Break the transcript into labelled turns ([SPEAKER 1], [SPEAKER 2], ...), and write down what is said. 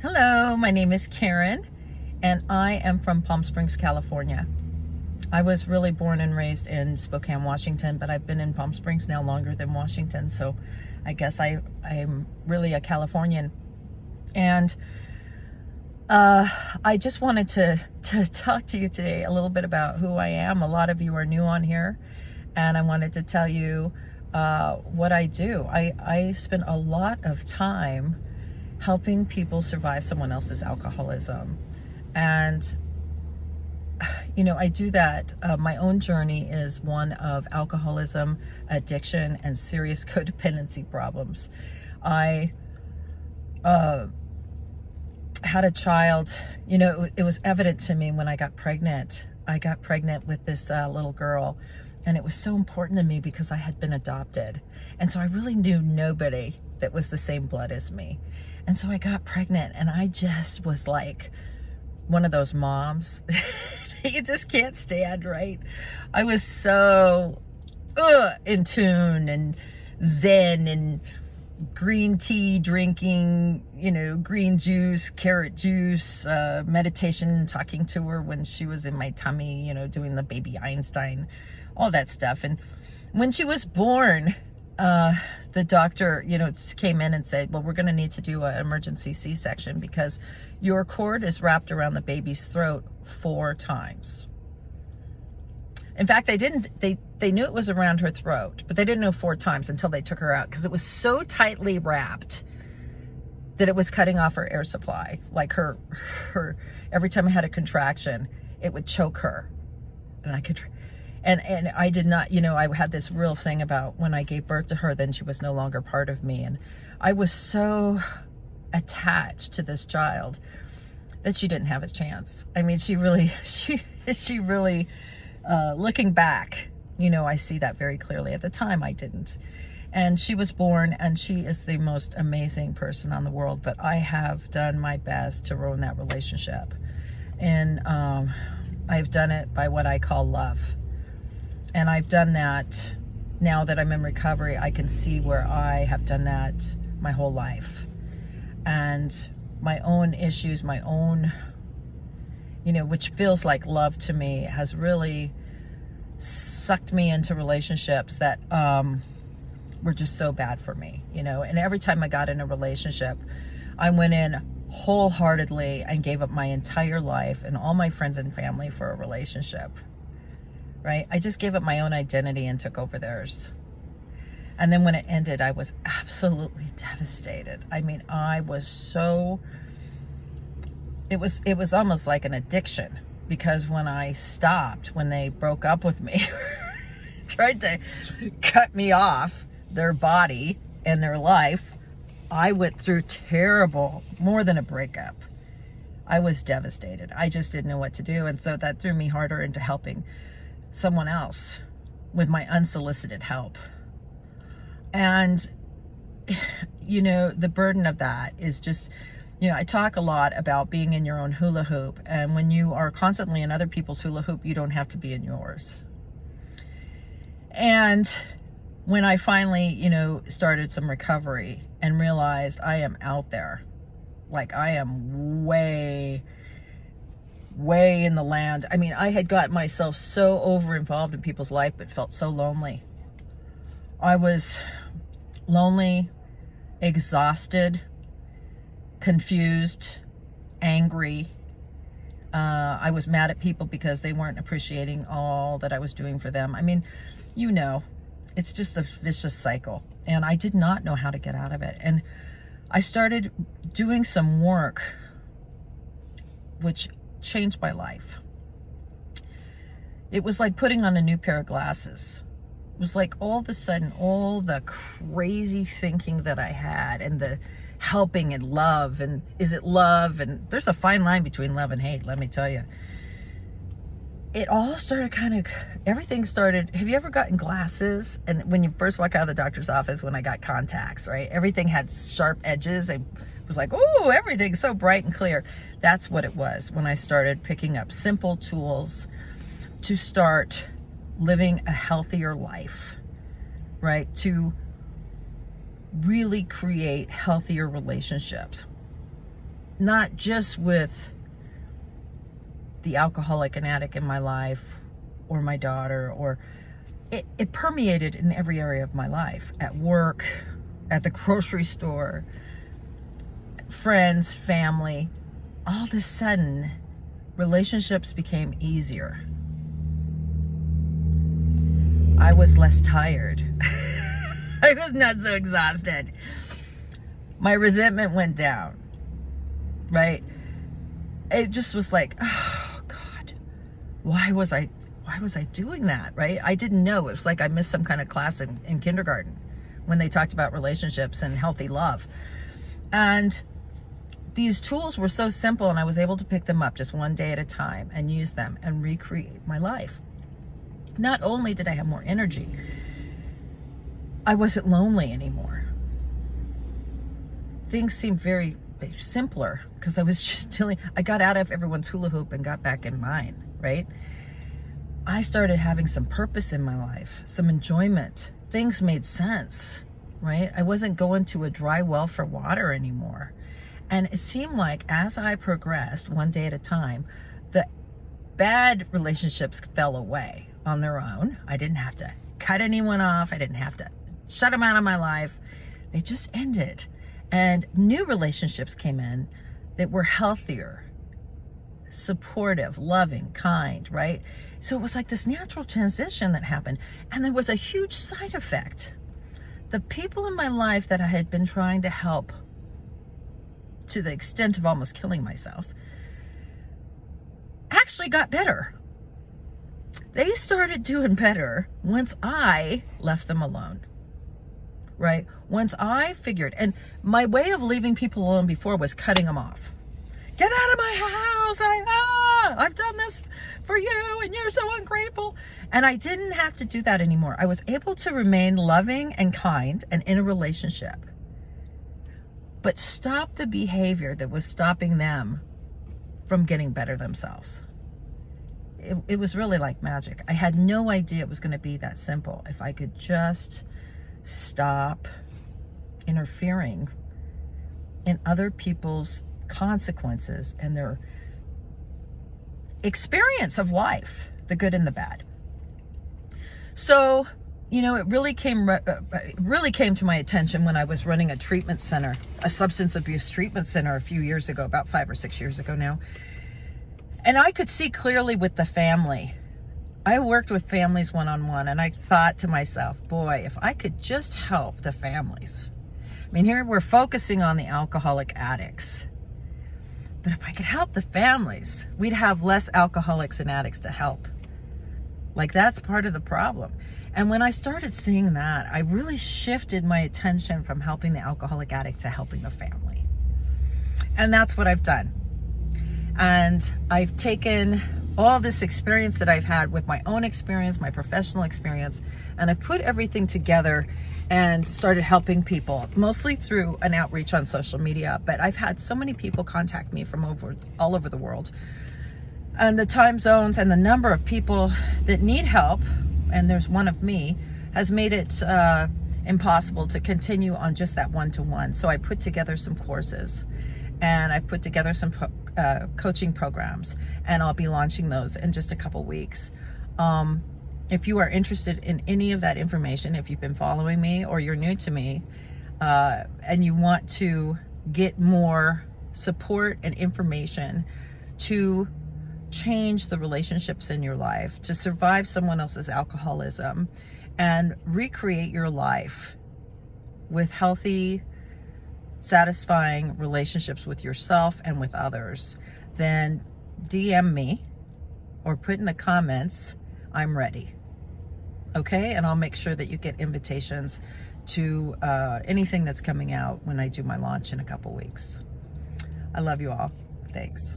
[SPEAKER 1] Hello, my name is Karen, and I am from Palm Springs, California. I was really born and raised in Spokane, Washington, but I've been in Palm Springs now longer than Washington, so I guess I'm really a Californian. And I just wanted to talk to you today a little bit about who I am. A lot of you are new on here, and I wanted to tell you what I do. I spend a lot of time helping people survive someone else's alcoholism. And, I do that. My own journey is one of alcoholism, addiction, and serious codependency problems. I had a child, it was evident to me when I got pregnant. I got pregnant with this little girl, and it was so important to me because I had been adopted. And so I really knew nobody that was the same blood as me. And so I got pregnant, and I just was like one of those moms you just can't stand, right? I was so in tune and zen and green tea drinking, green juice, carrot juice, meditation, talking to her when she was in my tummy, doing the baby Einstein, all that stuff. And when she was born, the doctor, came in and said, well, we're going to need to do an emergency C-section because your cord is wrapped around the baby's throat 4 times. In fact, they knew it was around her throat, but they didn't know 4 times until they took her out because it was so tightly wrapped that it was cutting off her air supply. Like her every time I had a contraction, it would choke her. And I could... And I did not, I had this real thing about when I gave birth to her, then she was no longer part of me. And I was so attached to this child that she didn't have a chance. I mean, she really, looking back, I see that very clearly. At the time, I didn't. And she was born, and she is the most amazing person on the world. But I have done my best to ruin that relationship. And I've done it by what I call love. And I've done that now that I'm in recovery. I can see where I have done that my whole life. And my own issues, my own, which feels like love to me, has really sucked me into relationships that were just so bad for me, And every time I got in a relationship, I went in wholeheartedly and gave up my entire life and all my friends and family for a relationship. Right? I just gave up my own identity and took over theirs. And then when it ended, I was absolutely devastated. I mean, I was so... It was almost like an addiction, because when I stopped, when they broke up with me, tried to cut me off their body and their life, I went through terrible, more than a breakup. I was devastated. I just didn't know what to do. And so that threw me harder into helping someone else with my unsolicited help. And, the burden of that is just, I talk a lot about being in your own hula hoop. And when you are constantly in other people's hula hoop, you don't have to be in yours. And when I finally, started some recovery and realized I am out there, like I am way in the land. I mean, I had got myself so over involved in people's life, but felt so lonely. I was lonely, exhausted, confused, angry. I was mad at people because they weren't appreciating all that I was doing for them. I mean, it's just a vicious cycle. And I did not know how to get out of it. And I started doing some work, which changed my life. It was like putting on a new pair of glasses. It was like all of a sudden, all the crazy thinking that I had, and the helping and love, and is it love? And there's a fine line between love and hate, let me tell you. It all started everything started. Have you ever gotten glasses? And when you first walk out of the doctor's office, when I got contacts, right? Everything had sharp edges. It was like, oh, everything's so bright and clear. That's what it was when I started picking up simple tools to start living a healthier life, right? To really create healthier relationships. not just with the alcoholic and addict in my life or my daughter, or it permeated in every area of my life, at work, at the grocery store, friends, family. All of a sudden, relationships became easier. I was less tired. I was not so exhausted. My resentment went down, right? It just was like, oh God, why was I doing that, right? I didn't know. It was like I missed some kind of class in kindergarten when they talked about relationships and healthy love. And these tools were so simple, and I was able to pick them up just one day at a time and use them and recreate my life. Not only did I have more energy, I wasn't lonely anymore. Things seemed very simpler because I was just I got out of everyone's hula hoop and got back in mine, right? I started having some purpose in my life, some enjoyment. Things made sense, right? I wasn't going to a dry well for water anymore. And it seemed like as I progressed one day at a time, the bad relationships fell away on their own. I didn't have to cut anyone off. I didn't have to shut them out of my life. They just ended. And new relationships came in that were healthier, supportive, loving, kind, right? So it was like this natural transition that happened. And there was a huge side effect. The people in my life that I had been trying to help to the extent of almost killing myself actually got better. They started doing better once I left them alone, right? Once I figured, and my way of leaving people alone before was cutting them off. Get out of my house. I've done this for you and you're so ungrateful. And I didn't have to do that anymore. I was able to remain loving and kind and in a relationship, but stop the behavior that was stopping them from getting better themselves. It was really like magic. I had no idea it was going to be that simple. If I could just stop interfering in other people's consequences and their experience of life, the good and the bad. So, you know, it really came to my attention when I was running a treatment center, a substance abuse treatment center a few years ago, about 5 or 6 years ago now. And I could see clearly with the family. I worked with families one-on-one, and I thought to myself, boy, if I could just help the families. I mean, here we're focusing on the alcoholic addicts. But if I could help the families, we'd have less alcoholics and addicts to help. Like, that's part of the problem. And when I started seeing that, I really shifted my attention from helping the alcoholic addict to helping the family. And that's what I've done. And I've taken all this experience that I've had with my own experience, my professional experience, and I've put everything together and started helping people, mostly through an outreach on social media. But I've had so many people contact me from all over the world. And the time zones and the number of people that need help, and there's one of me, has made it impossible to continue on just that one-to-one. So I put together some courses, and I've put together some coaching programs, and I'll be launching those in just a couple weeks. If you are interested in any of that information, if you've been following me or you're new to me, and you want to get more support and information to change the relationships in your life, to survive someone else's alcoholism and recreate your life with healthy, satisfying relationships with yourself and with others, then DM me or put in the comments, I'm ready. Okay? And I'll make sure that you get invitations to anything that's coming out when I do my launch in a couple weeks. I love you all. Thanks.